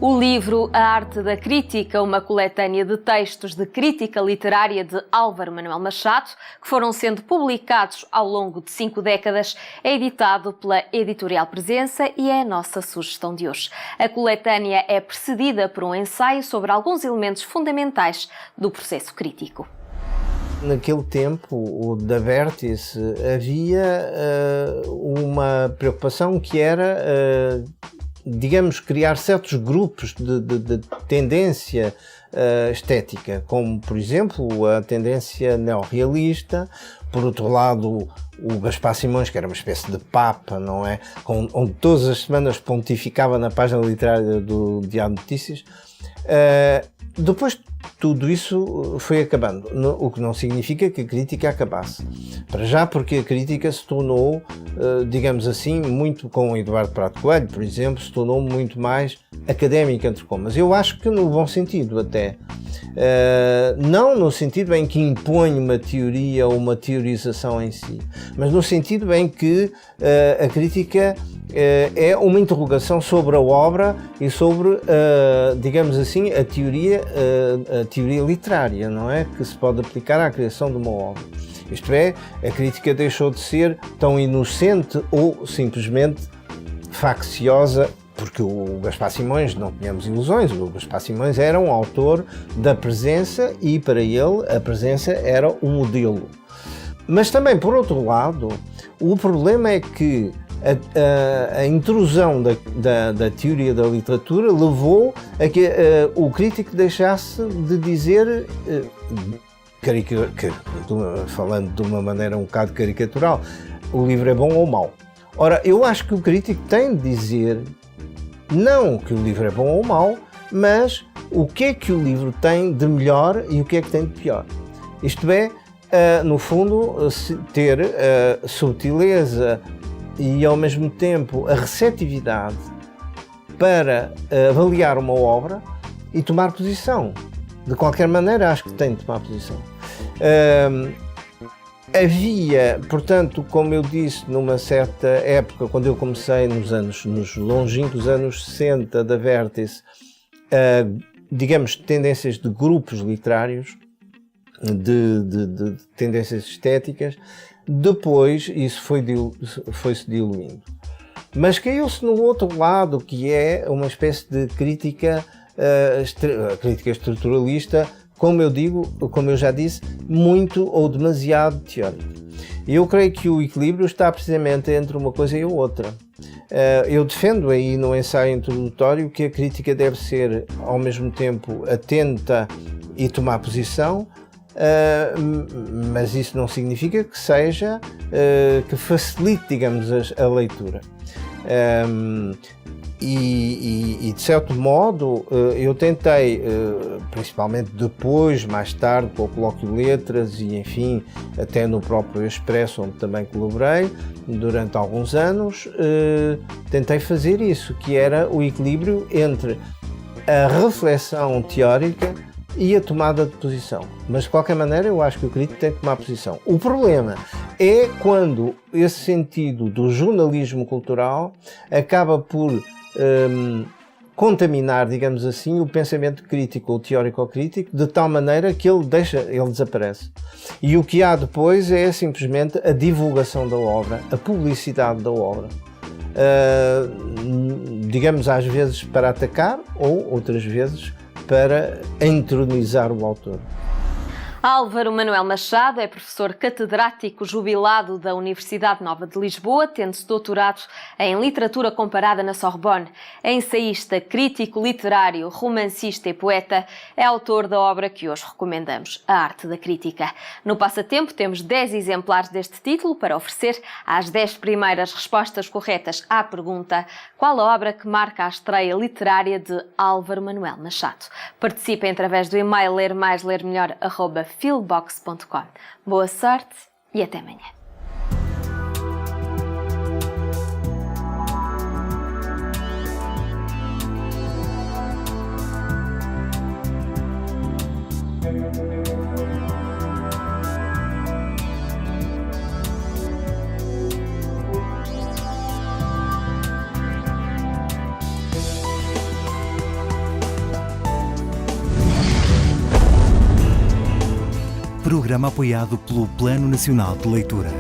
O livro A Arte da Crítica, uma coletânea de textos de crítica literária de Álvaro Manuel Machado, que foram sendo publicados ao longo de 5 décadas, é editado pela Editorial Presença e é a nossa sugestão de hoje. A coletânea é precedida por um ensaio sobre alguns elementos fundamentais do processo crítico. Naquele tempo, o da Vértice, havia uma preocupação que era, digamos, criar certos grupos de tendência estética, como, por exemplo, a tendência neorrealista. Por outro lado, o Gaspar Simões, que era uma espécie de papa, não é? Onde todas as semanas pontificava na página literária do Diário de Notícias. Depois tudo isso foi acabando, o que não significa que a crítica acabasse. Para já, porque a crítica se tornou, digamos assim, muito com o Eduardo Prado Coelho, por exemplo, se tornou muito mais académica, entre comas. Eu acho que no bom sentido até. Não no sentido em que impõe uma teoria ou uma teorização em si, mas no sentido em que a crítica é uma interrogação sobre a obra e sobre, digamos assim, a teoria literária, não é? Que se pode aplicar à criação de uma obra. Isto é, a crítica deixou de ser tão inocente ou simplesmente facciosa, porque o Gaspar Simões, não tínhamos ilusões, o Gaspar Simões era um autor da Presença e para ele a Presença era um modelo. Mas também, por outro lado, o problema é que a intrusão da teoria da literatura levou a que o crítico deixasse de dizer, falando de uma maneira um bocado caricatural, o livro é bom ou mau. Ora, eu acho que o crítico tem de dizer não que o livro é bom ou mau, mas o que é que o livro tem de melhor e o que é que tem de pior. Isto é, no fundo, ter subtileza e ao mesmo tempo a receptividade para avaliar uma obra e tomar posição. De qualquer maneira, acho que tem de tomar posição. Havia, portanto, como eu disse, numa certa época, quando eu comecei nos longínquos anos 60 da Vértice, digamos, tendências de grupos literários, de tendências estéticas. Depois isso foi-se diluindo. Mas caiu-se no outro lado, que é uma espécie de crítica estruturalista, como eu já disse, muito ou demasiado teórica. E eu creio que o equilíbrio está precisamente entre uma coisa e a outra. Eu defendo aí no ensaio introdutório que a crítica deve ser, ao mesmo tempo, atenta e tomar posição, mas isso não significa que seja, que facilite, digamos, a leitura. E de certo modo eu tentei, principalmente depois, mais tarde, com o Colóquio de Letras e enfim, até no próprio Expresso, onde também colaborei durante alguns anos, tentei fazer isso, que era o equilíbrio entre a reflexão teórica e a tomada de posição. Mas de qualquer maneira eu acho que o crítico tem que tomar posição. O problema é quando esse sentido do jornalismo cultural acaba por contaminar, digamos assim, o pensamento crítico ou teórico-crítico de tal maneira que ele desaparece. E o que há depois é simplesmente a divulgação da obra, a publicidade da obra. Digamos, às vezes para atacar ou outras vezes para entronizar o autor. Álvaro Manuel Machado é professor catedrático jubilado da Universidade Nova de Lisboa, tendo-se doutorado em literatura comparada na Sorbonne. É ensaísta, crítico literário, romancista e poeta. É autor da obra que hoje recomendamos, A Arte da Crítica. No passatempo temos 10 exemplares deste título para oferecer às 10 primeiras respostas corretas à pergunta: qual a obra que marca a estreia literária de Álvaro Manuel Machado? Participem através do e-mail lermaislermelhor@filbox.com. Boa sorte e até amanhã. Programa apoiado pelo Plano Nacional de Leitura.